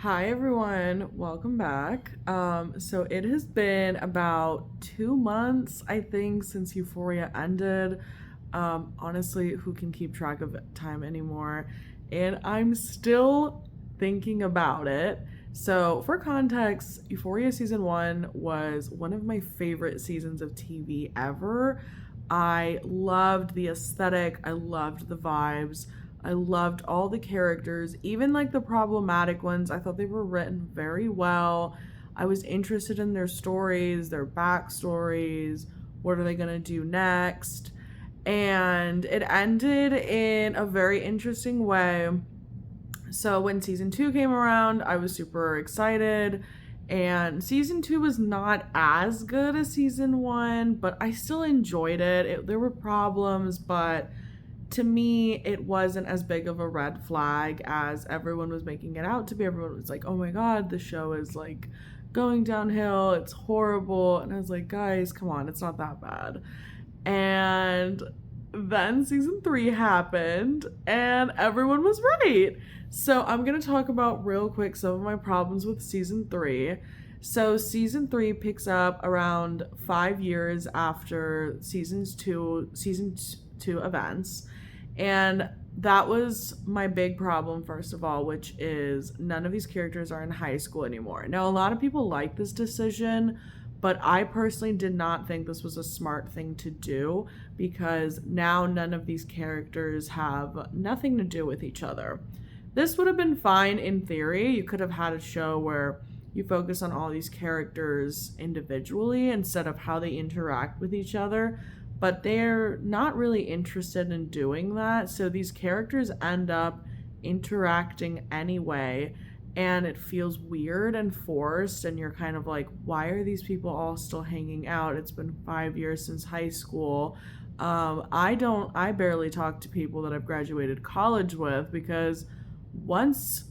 Hi everyone, welcome back. So it has been about 2 months, I think, since Euphoria ended. Honestly, who can keep track of time anymore? And I'm still thinking about it. So, for context, Euphoria season one was one of my favorite seasons of TV ever. I loved the aesthetic, I loved the vibes. I loved all the characters, even like the problematic ones. I thought they were written very well. I was interested in their stories, their backstories. What are they going to do next? And it ended in a very interesting way. So when season two came around, I was super excited. And season two was not as good as season one, but I still enjoyed it. There were problems, but to me, it wasn't as big of a red flag as everyone was making it out to be. Everyone was like, oh my God, the show is like going downhill. It's horrible. And I was like, guys, come on, it's not that bad. And then season three happened, and everyone was right. So I'm going to talk about real quick some of my problems with season three. So season three picks up around 5 years after season two events. And that was my big problem, first of all, which is none of these characters are in high school anymore. Now, a lot of people like this decision, but I personally did not think this was a smart thing to do because now none of these characters have nothing to do with each other. This would have been fine in theory. You could have had a show where you focus on all these characters individually instead of how they interact with each other, but they're not really interested in doing that. So these characters end up interacting anyway, and it feels weird and forced, and you're kind of like, why are these people all still hanging out? It's been 5 years since high school. I barely talk to people that I've graduated college with because once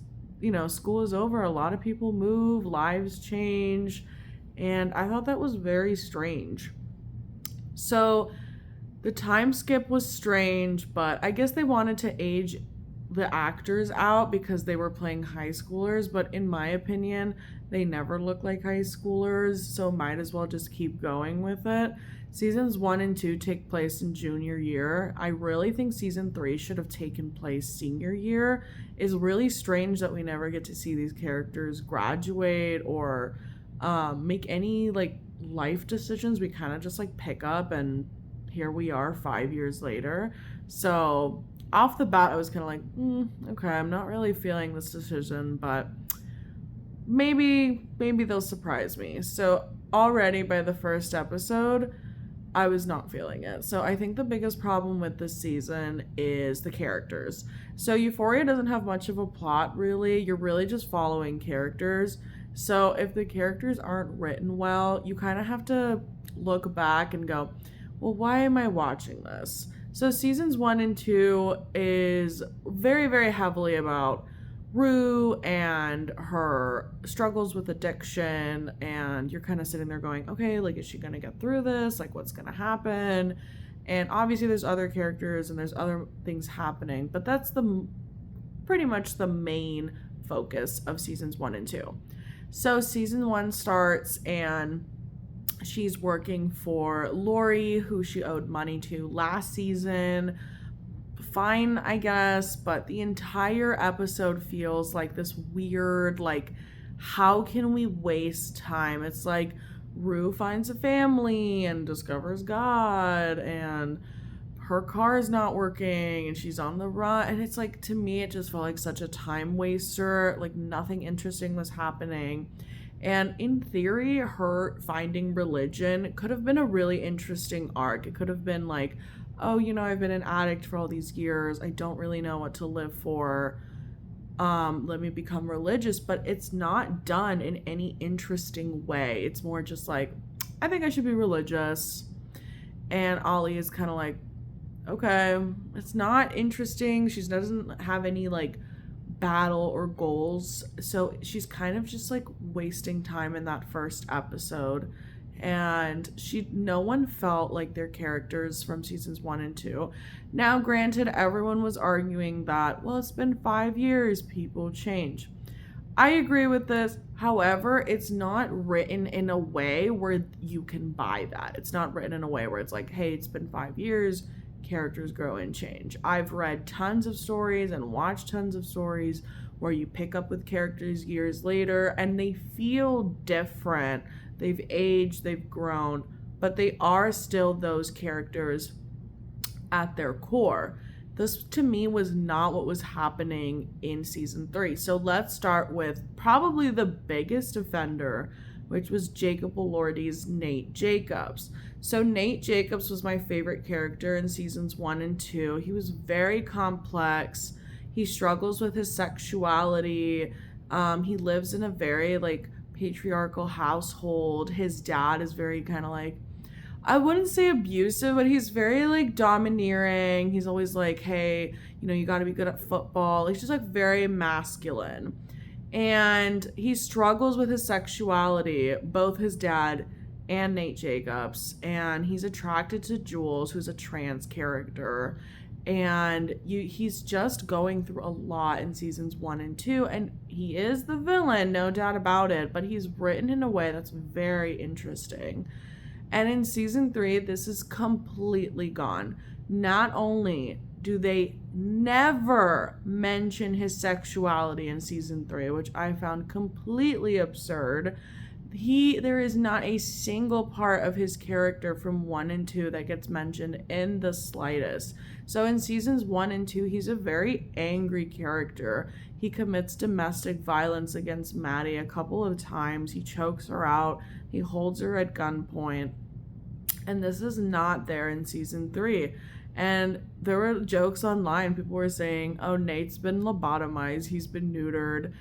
school is over, a lot of people move, lives change, and I thought that was very strange. So the time skip was strange, but I guess they wanted to age the actors out because they were playing high schoolers, but in my opinion, they never look like high schoolers, so might as well just keep going with it. Seasons one and two take place in junior year. I really think season three should have taken place senior year. It's really strange that we never get to see these characters graduate or make any like life decisions. We kind of just like pick up and here we are 5 years later. So off the bat, I was kind of like, okay, I'm not really feeling this decision, but maybe they'll surprise me. So already by the first episode, I was not feeling it. So I think the biggest problem with this season is the characters. So Euphoria doesn't have much of a plot, really. You're really just following characters. So if the characters aren't written well, you kind of have to look back and go, well, why am I watching this? So seasons one and two is very, very heavily about Rue and her struggles with addiction, and you're kind of sitting there going, okay, like, is she gonna get through this? Like, what's gonna happen? And obviously there's other characters and there's other things happening, but that's pretty much the main focus of seasons one and two. So season one starts and she's working for Lori, who she owed money to last season. Fine, I guess, but the entire episode feels like this weird, like, how can we waste time? It's like Rue finds a family and discovers God, and her car is not working, and she's on the run, and it's like, to me, it just felt like such a time waster. Like, nothing interesting was happening. And in theory, her finding religion could have been a really interesting arc. It could have been like, oh, I've been an addict for all these years. I don't really know what to live for. Let me become religious. But it's not done in any interesting way. It's more just like, I think I should be religious. And Ollie is kind of like, okay, it's not interesting. She doesn't have any like battle or goals, so she's kind of just like wasting time in that first episode, and no one felt like their characters from seasons one and two. Now granted, everyone was arguing that, well, it's been 5 years, people change. I agree with this. However, it's not written in a way where you can buy that. It's not written in a way where it's like, hey, it's been 5 years, characters grow and change. I've read tons of stories and watched tons of stories where you pick up with characters years later and they feel different. They've aged, they've grown, but they are still those characters at their core. This to me was not what was happening in season 3. So let's start with probably the biggest offender, which was Jacob Elordi's Nate Jacobs. So Nate Jacobs was my favorite character in seasons 1 and 2. He was very complex. He struggles with his sexuality. He lives in a very like patriarchal household. His dad is very kind of like, I wouldn't say abusive, but he's very like domineering. He's always like, hey, you got to be good at football. He's just like very masculine. And he struggles with his sexuality, both his dad and Nate Jacobs. And he's attracted to Jules, who's a trans character. And he's just going through a lot in seasons 1 and 2. And he is the villain, no doubt about it. But he's written in a way that's very interesting. And in season 3, this is completely gone. Not only do they never mention his sexuality in season 3, which I found completely absurd, there is not a single part of his character from 1 and 2 that gets mentioned in the slightest. So in seasons 1 and 2, he's a very angry character. He commits domestic violence against Maddie a couple of times. He chokes her out. He holds her at gunpoint. And this is not there in season 3. And there were jokes online. People were saying, oh, Nate's been lobotomized. He's been neutered.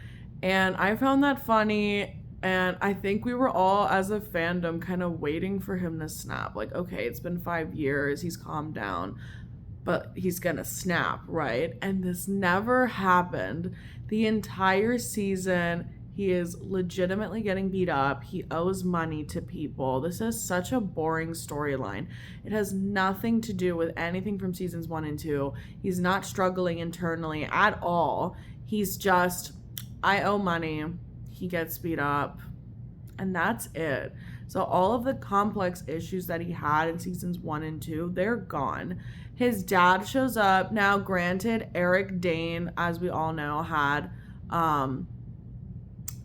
And I found that funny. And I think we were all, as a fandom, kind of waiting for him to snap. Like, okay, it's been 5 years. He's calmed down. But he's going to snap, right? And this never happened. The entire season, he is legitimately getting beat up. He owes money to people. This is such a boring storyline. It has nothing to do with anything from seasons 1 and 2. He's not struggling internally at all. He's just, I owe money. He gets beat up. And that's it. So all of the complex issues that he had in seasons 1 and 2, they're gone. His dad shows up. Now, granted, Eric Dane, as we all know,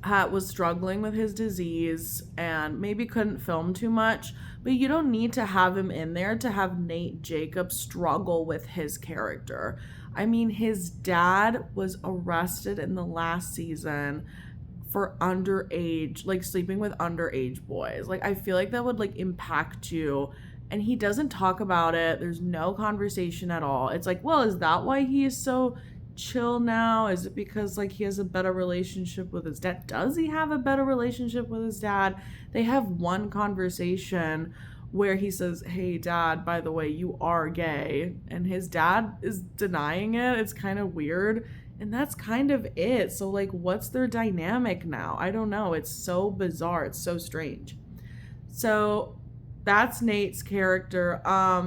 was struggling with his disease and maybe couldn't film too much, but you don't need to have him in there to have Nate Jacobs struggle with his character. I mean, his dad was arrested in the last season for underage, like sleeping with underage boys. Like, I feel like that would like impact you. And he doesn't talk about it. There's no conversation at all. It's like, well, is that why he is so chill now? Is it because like he has a better relationship with his dad? Does he have a better relationship with his dad? They have one conversation where he says, hey dad, by the way, you are gay, and his dad is denying it. It's kind of weird, and that's kind of it. So like, what's their dynamic now? I don't know. It's so bizarre. It's so strange. So that's Nate's character.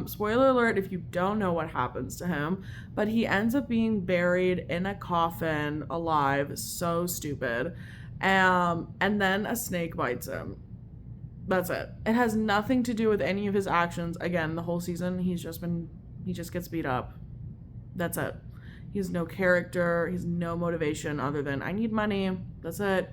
Spoiler alert if you don't know what happens to him, but he ends up being buried in a coffin alive. So stupid. And then a snake bites him. That's it. It has nothing to do with any of his actions. Again, the whole season, he just gets beat up. That's it. He has no character. He has no motivation other than, I need money. That's it.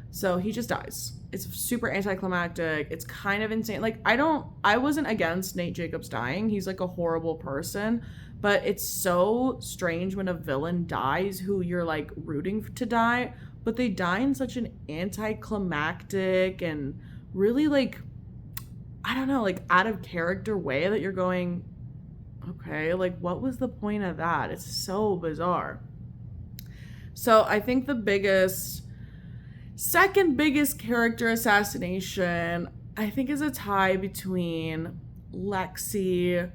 So he just dies. It's super anticlimactic. It's kind of insane. Like, I wasn't against Nate Jacobs dying. He's like a horrible person, but it's so strange when a villain dies who you're like rooting to die, but they die in such an anticlimactic and really like, I don't know, like out of character way that you're going, okay, like what was the point of that? It's so bizarre. So I think second biggest character assassination, I think, is a tie between Lexi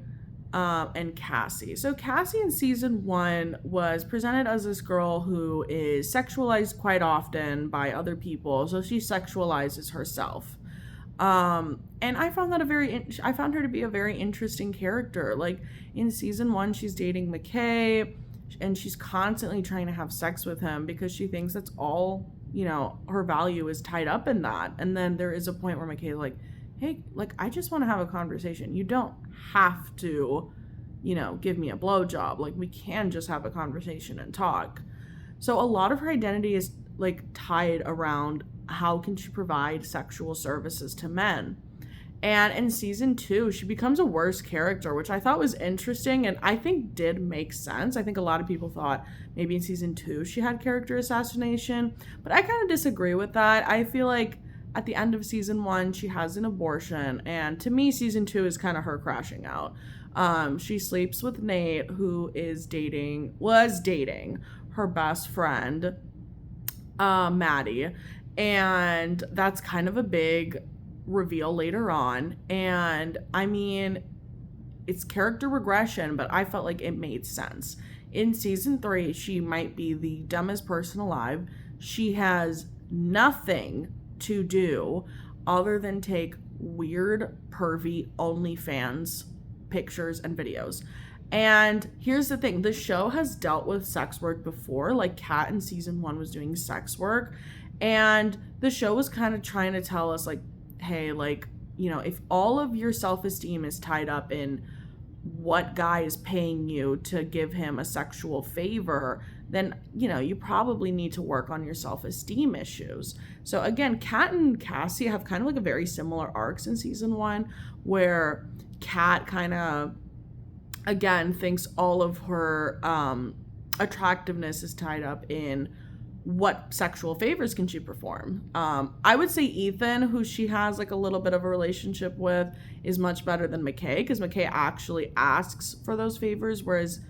and Cassie. So Cassie in season 1 was presented as this girl who is sexualized quite often by other people. So she sexualizes herself. And I found her to be a very interesting character. Like in season 1, she's dating McKay. and she's constantly trying to have sex with him because she thinks that's all, her value is tied up in that. And then there is a point where McKay's like, hey, like, I just want to have a conversation. You don't have to, give me a blowjob. Like, we can just have a conversation and talk. So a lot of her identity is like tied around how can she provide sexual services to men. And in season 2, she becomes a worse character, which I thought was interesting and I think did make sense. I think a lot of people thought maybe in season 2 she had character assassination, but I kind of disagree with that. I feel like at the end of season 1, she has an abortion, and to me, season 2 is kind of her crashing out. She sleeps with Nate, who was dating her best friend, Maddie, and that's kind of a big reveal later on. And I mean, it's character regression, but I felt like it made sense. In season 3, she might be the dumbest person alive. She has nothing to do other than take weird, pervy OnlyFans pictures and videos. And here's the thing, the show has dealt with sex work before, like Kat in season 1 was doing sex work, and the show was kind of trying to tell us, like, hey, like, if all of your self-esteem is tied up in what guy is paying you to give him a sexual favor, then, you probably need to work on your self-esteem issues. So again, Kat and Cassie have kind of like a very similar arcs in season 1, where Kat kind of, again, thinks all of her attractiveness is tied up in what sexual favors can she perform. I would say Ethan, who she has like a little bit of a relationship with, is much better than McKay, because McKay actually asks for those favors, whereas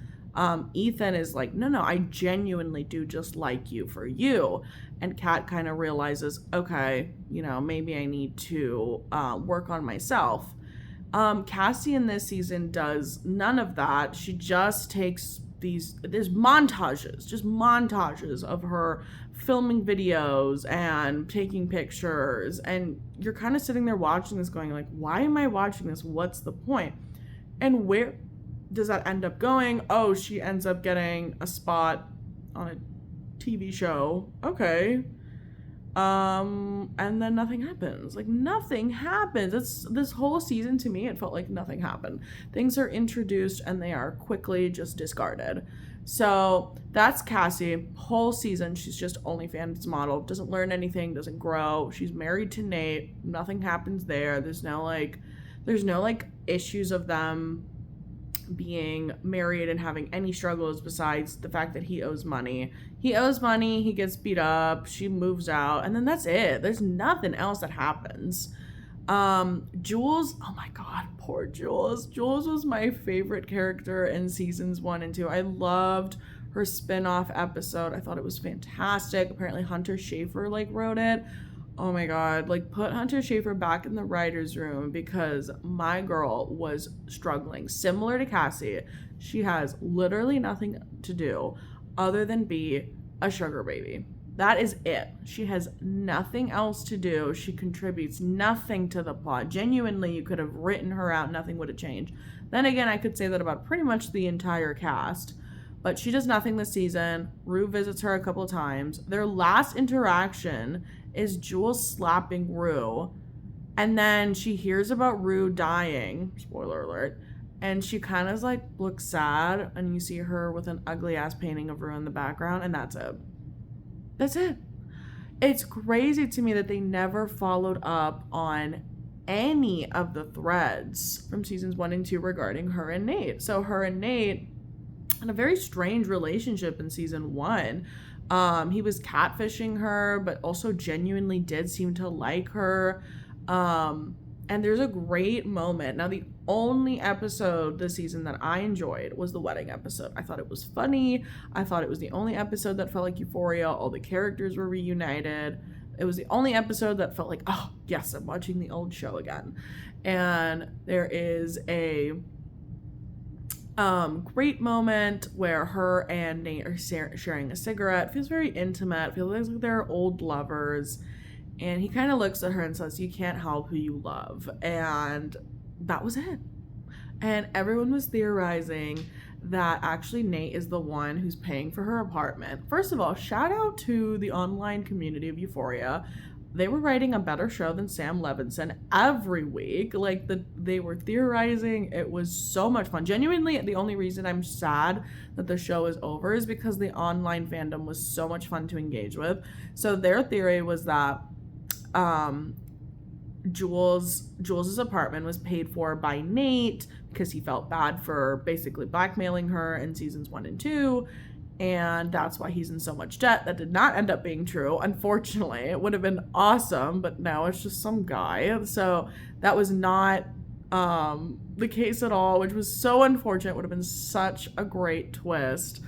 Ethan is like, no, I genuinely do just like you for you. And Kat kind of realizes, okay, maybe I need to work on myself. Cassie in this season does none of that. She just takes there's montages of her filming videos and taking pictures, and you're kind of sitting there watching this going like, why am I watching this? What's the point? And where does that end up going? Oh, she ends up getting a spot on a TV show. Okay. And then nothing happens. Like, nothing happens. This whole season, to me, it felt like nothing happened. Things are introduced and they are quickly just discarded. So that's Cassie. Whole season, she's just OnlyFans model. Doesn't learn anything, doesn't grow. She's married to Nate. Nothing happens there. There's no issues of them being married and having any struggles besides the fact that he owes money. He gets beat up, she moves out, and then that's it. There's nothing else that happens. Jules, oh my god, poor Jules. Jules was my favorite character in seasons 1 and 2. I loved her spin-off episode. I thought it was fantastic. Apparently Hunter Schafer wrote it. Oh my god, put Hunter Schafer back in the writer's room, because my girl was struggling. Similar to Cassie, she has literally nothing to do other than be a sugar baby. That is it. She has nothing else to do. She contributes nothing to the plot. Genuinely, you could have written her out, nothing would have changed. Then again, I could say that about pretty much the entire cast. But she does nothing this season. Rue visits her a couple of times. Their last interaction is Jules slapping Rue, and then she hears about Rue dying, spoiler alert, and she kind of looks sad, and you see her with an ugly ass painting of Rue in the background, and that's it. It's crazy to me that they never followed up on any of the threads from seasons 1 and 2 regarding her and Nate. So her and Nate had a very strange relationship in season 1. He was catfishing her, but also genuinely did seem to like her. And there's a great moment. Now, the only episode this season that I enjoyed was the wedding episode. I thought it was funny. I thought it was the only episode that felt like Euphoria. All the characters were reunited. It was the only episode that felt like, oh, yes, I'm watching the old show again. And there is a great moment where her and Nate are sharing a cigarette. It feels very intimate. It feels like they're old lovers. And he kind of looks at her and says, you can't help who you love. And that was it. And everyone was theorizing that actually Nate is the one who's paying for her apartment. First of all, shout out to the online community of Euphoria. They were writing a better show than Sam Levinson every week. Like they were theorizing. It was so much fun. Genuinely, the only reason I'm sad that the show is over is because the online fandom was so much fun to engage with. So their theory was that Jules's apartment was paid for by Nate because he felt bad for basically blackmailing her in seasons 1 and 2, and that's why he's in so much debt. That did not end up being true, unfortunately. It would have been awesome, but no, it's just some guy. So that was not the case at all, which was so unfortunate. Would have been such a great twist.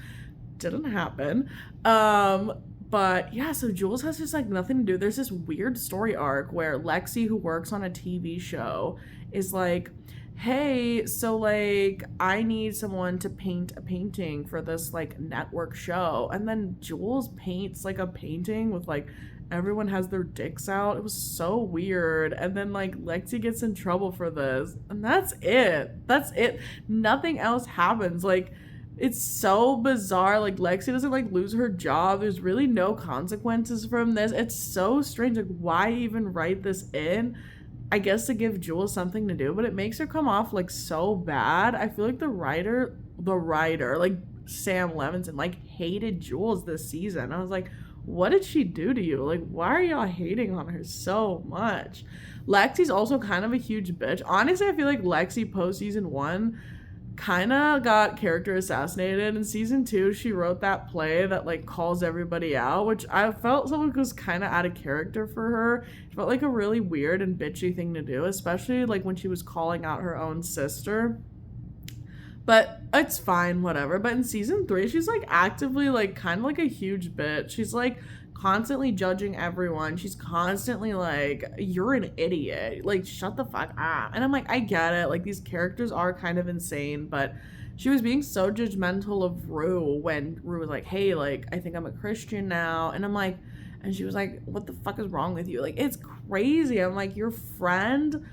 Didn't happen. But yeah, so Jules has just like nothing to do. There's this weird story arc where Lexi, who works on a TV show, is like, hey, so like I need someone to paint a painting for this like network show. And then Jules paints like a painting with like everyone has their dicks out. It was so weird. And then like Lexi gets in trouble for this. And that's it. That's it. Nothing else happens. Like, it's so bizarre. Like Lexi doesn't like lose her job. There's really no consequences from this. It's so strange. Like, why even write this in? I guess to give Jules something to do, but it makes her come off like so bad. I feel like the writer, like Sam Levinson, like hated Jules this season. I was like, what did she do to you? Like, why are y'all hating on her so much? Lexi's also kind of a huge bitch. Honestly, I feel like Lexi post season 1 kind of got character assassinated. In season 2, she wrote that play that like calls everybody out, which I felt someone was kind of out of character for her. It felt like a really weird and bitchy thing to do, especially like when she was calling out her own sister. But it's fine, whatever. But in season 3, she's like actively like kind of like a huge bitch. She's like constantly judging everyone. She's constantly like, you're an idiot. Like, shut the fuck up. And I'm like, I get it. Like, these characters are kind of insane, but she was being so judgmental of Rue when Rue was like, hey, like, I think I'm a Christian now. And I'm like, and she was like, what the fuck is wrong with you? Like, it's crazy. I'm like, your friend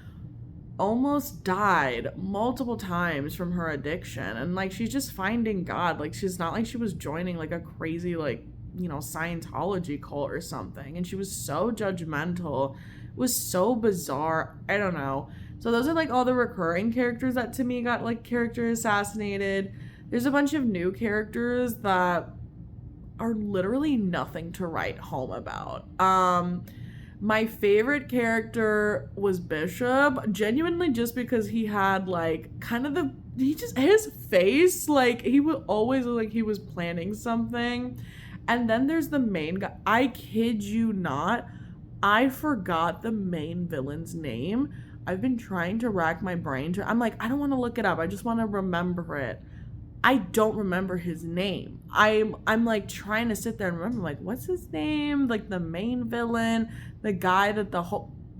almost died multiple times from her addiction. And like, she's just finding God. Like, she's not like she was joining like a crazy, like, you know, Scientology cult or something. And she was so judgmental. It was so bizarre. I don't know. So those are like all the recurring characters that to me got like character assassinated. There's a bunch of new characters that are literally nothing to write home about. My favorite character was Bishop, genuinely just because he had like kind of his face, like he would always look like he was planning something. And then there's the main guy. I kid you not, I forgot the main villain's name. I've been trying to rack my brain I'm like, I don't want to look it up. I just want to remember it. I don't remember his name. I'm like trying to sit there and remember, like, what's his name? Like the main villain, the guy that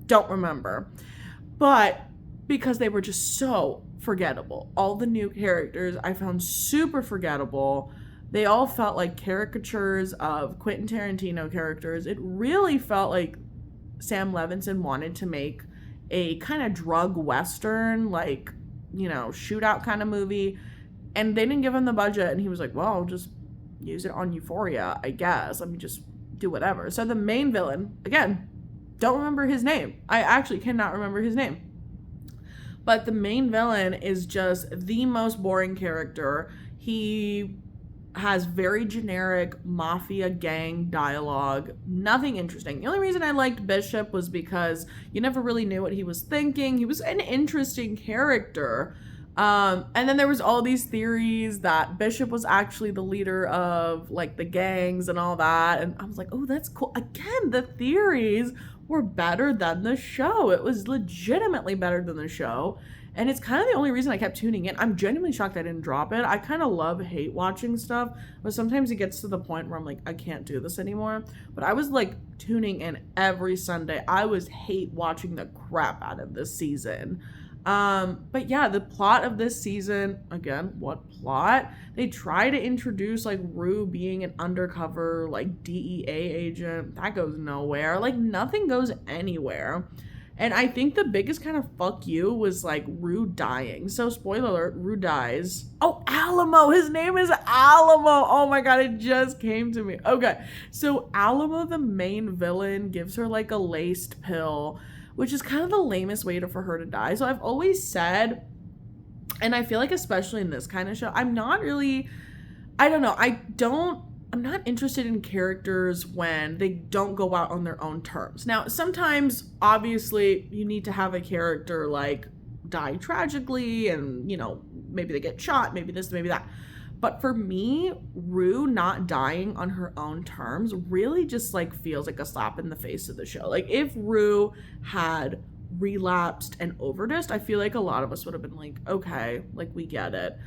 don't remember. But because they were just so forgettable. All the new characters I found super forgettable. They all felt like caricatures of Quentin Tarantino characters. It really felt like Sam Levinson wanted to make a kind of drug western, like, you know, shootout kind of movie. And they didn't give him the budget. And he was like, well, I'll just use it on Euphoria, I guess. Let me just do whatever. So the main villain, again, don't remember his name. I actually cannot remember his name. But the main villain is just the most boring character. He has very generic mafia gang dialogue, nothing interesting. The only reason I liked Bishop was because you never really knew what he was thinking. He was an interesting character. And then there was all these theories that Bishop was actually the leader of like the gangs and all that. And I was like, oh, that's cool. Again, the theories were better than the show. It was legitimately better than the show. And it's kind of the only reason I kept tuning in. I'm genuinely shocked I didn't drop it. I kind of love hate watching stuff, but sometimes it gets to the point where I'm like, I can't do this anymore. But I was like tuning in every Sunday. I was hate watching the crap out of this season. But yeah, the plot of this season, again, what plot? They try to introduce like Rue being an undercover like DEA agent. That goes nowhere. Like nothing goes anywhere. And I think the biggest kind of fuck you was like Rue dying. So spoiler alert, Rue dies. Oh, Alamo. His name is Alamo. Oh my god, it just came to me. Okay. So Alamo, the main villain, gives her like a laced pill, which is kind of the lamest way for her to die. So I've always said, and I feel like especially in this kind of show, I'm not really, I don't know, I'm not interested in characters when they don't go out on their own terms. Now, sometimes, obviously, you need to have a character, like, die tragically and, maybe they get shot, maybe this, maybe that. But for me, Rue not dying on her own terms really just, like, feels like a slap in the face of the show. Like, if Rue had relapsed and overdosed, I feel like a lot of us would have been like, okay, like, we get it.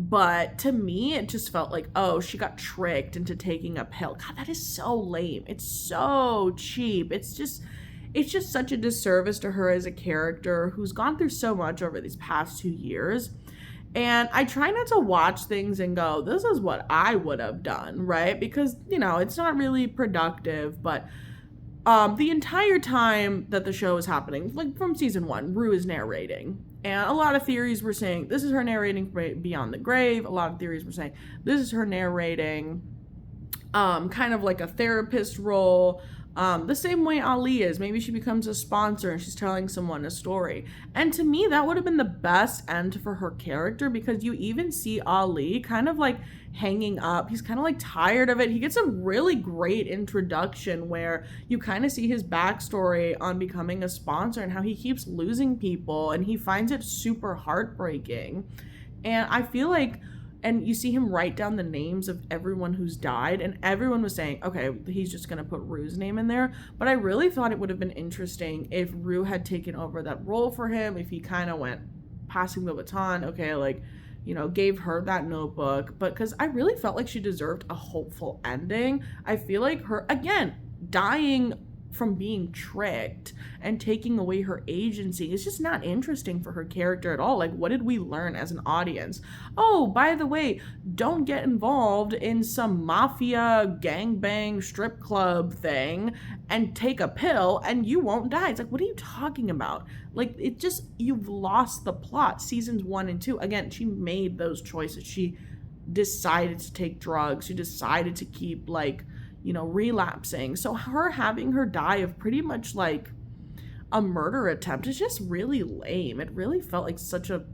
But to me, it just felt like, oh, she got tricked into taking a pill. God, that is so lame. It's so cheap. It's just such a disservice to her as a character who's gone through so much over these past 2 years. And I try not to watch things and go, this is what I would have done, right? Because, it's not really productive. But the entire time that the show is happening, like from season 1, Rue is narrating. And a lot of theories were saying this is her narrating Beyond the Grave. A lot of theories were saying this is her narrating kind of like a therapist role. The same way Ali is. Maybe she becomes a sponsor and she's telling someone a story. And to me, that would have been the best end for her character, because you even see Ali kind of like hanging up. He's kind of like tired of it. He gets a really great introduction where you kind of see his backstory on becoming a sponsor and how he keeps losing people and he finds it super heartbreaking. And I feel like, and you see him write down the names of everyone who's died, and everyone was saying, okay, he's just going to put Rue's name in there. But I really thought it would have been interesting if Rue had taken over that role for him, if he kind of went passing the baton, okay, like, gave her that notebook. But because I really felt like she deserved a hopeful ending. I feel like her, again, dying from being tricked and taking away her agency is just not interesting for her character at all. Like, what did we learn as an audience? Oh, by the way, don't get involved in some mafia gangbang strip club thing and take a pill and you won't die. It's like, what are you talking about? Like, it just, you've lost the plot. Seasons 1 and 2, again, she made those choices. She decided to take drugs. She decided to keep, like, relapsing. So her having her die of pretty much like a murder attempt is just really lame. It really felt like such a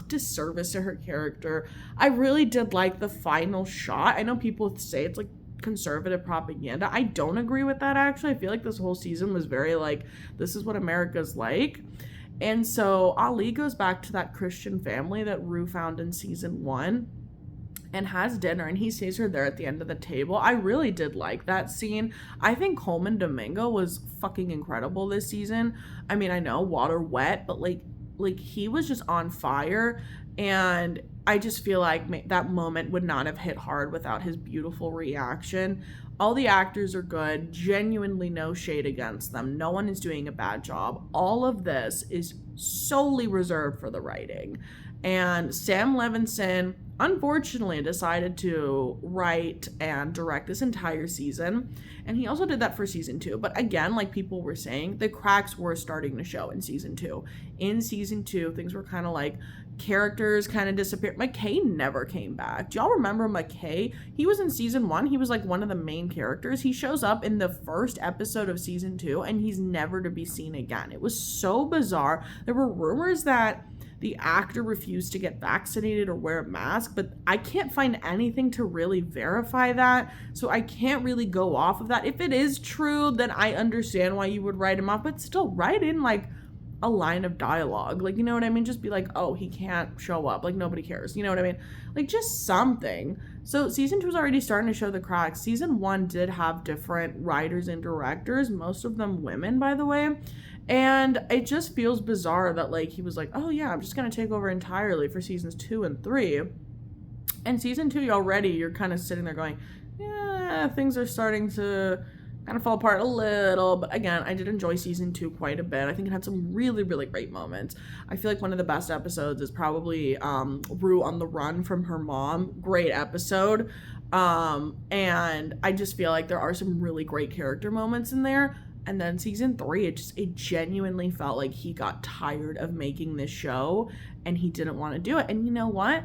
disservice to her character. I really did like the final shot. I know people say it's like conservative propaganda. I don't agree with that, actually. I feel like this whole season was very like, this is what America's like. And so Ali goes back to that Christian family that Rue found in season 1 and has dinner, and he sees her there at the end of the table. I really did like that scene. I think Coleman Domingo was fucking incredible this season. I mean, I know water wet, but like he was just on fire, and I just feel like that moment would not have hit hard without his beautiful reaction. All the actors are good, genuinely no shade against them. No one is doing a bad job. All of this is solely reserved for the writing. And Sam Levinson, unfortunately, decided to write and direct this entire season. And he also did that for season 2. But again, like people were saying, the cracks were starting to show in season 2. In season 2, things were kind of like, characters kind of disappeared. McKay never came back. Do y'all remember McKay? He was in season 1. He was like one of the main characters. He shows up in the first episode of season 2, and he's never to be seen again. It was so bizarre. There were rumors that the actor refused to get vaccinated or wear a mask, but I can't find anything to really verify that, so I can't really go off of that. If it is true, then I understand why you would write him off, but still write in like a line of dialogue, like, you know what I mean? Just be like, oh, he can't show up, like nobody cares, you know what I mean? Like, just something. So season 2 is already starting to show the cracks. Season 1 did have different writers and directors, most of them women, by the way. And it just feels bizarre that, like, he was like, oh, yeah, I'm just going to take over entirely for seasons 2 and 3. And season 2, you're kind of sitting there going, yeah, things are starting to kind of fall apart a little. But again, I did enjoy season 2 quite a bit. I think it had some really, really great moments. I feel like one of the best episodes is probably Rue on the run from her mom. Great episode. And I just feel like there are some really great character moments in there. And then season 3, it genuinely felt like he got tired of making this show and he didn't want to do it. And you know what?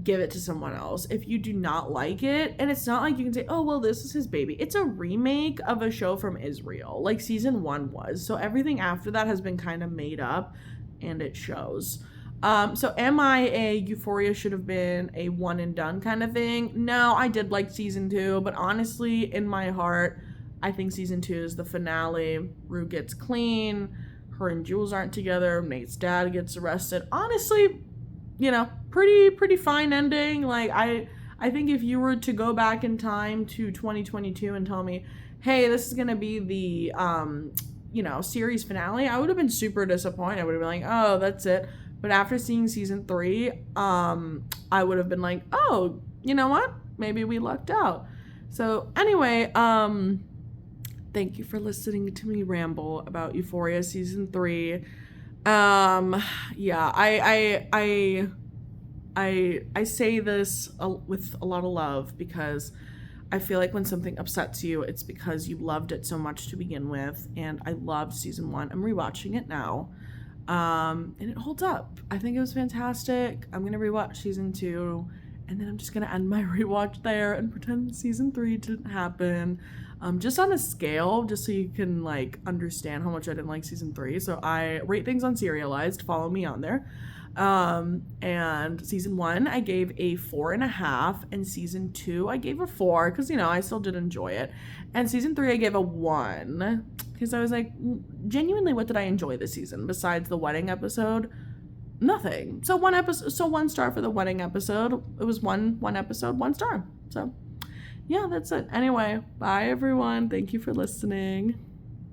Give it to someone else if you do not like it. And it's not like you can say, oh, well, this is his baby. It's a remake of a show from Israel, like season 1 was. So everything after that has been kind of made up, and it shows. So am I a Euphoria should have been a one and done kind of thing? No, I did like season 2, but honestly, in my heart, I think season 2 is the finale. Rue gets clean. Her and Jules aren't together. Nate's dad gets arrested. Honestly, pretty fine ending. Like, I think if you were to go back in time to 2022 and tell me, hey, this is gonna be the series finale, I would have been super disappointed. I would have been like, oh, that's it. But after seeing season 3, I would have been like, oh, you know what? Maybe we lucked out. So anyway, thank you for listening to me ramble about Euphoria season 3. Yeah, I say this with a lot of love because I feel like when something upsets you, it's because you loved it so much to begin with. And I loved season 1. I'm rewatching it now. And it holds up. I think it was fantastic. I'm gonna rewatch season 2, and then I'm just gonna end my rewatch there and pretend season 3 didn't happen. Just on a scale, just so you can like understand how much I didn't like season 3. So I rate things on Serialized. Follow me on there. And season 1 I gave a 4.5, and season 2 I gave a 4 because I still did enjoy it, and season 3 I gave a 1 because I was like, genuinely, what did I enjoy this season besides the wedding episode? Nothing. So 1 star for the wedding episode. It was one episode, 1 star. So yeah, that's it. Anyway, bye everyone. Thank you for listening.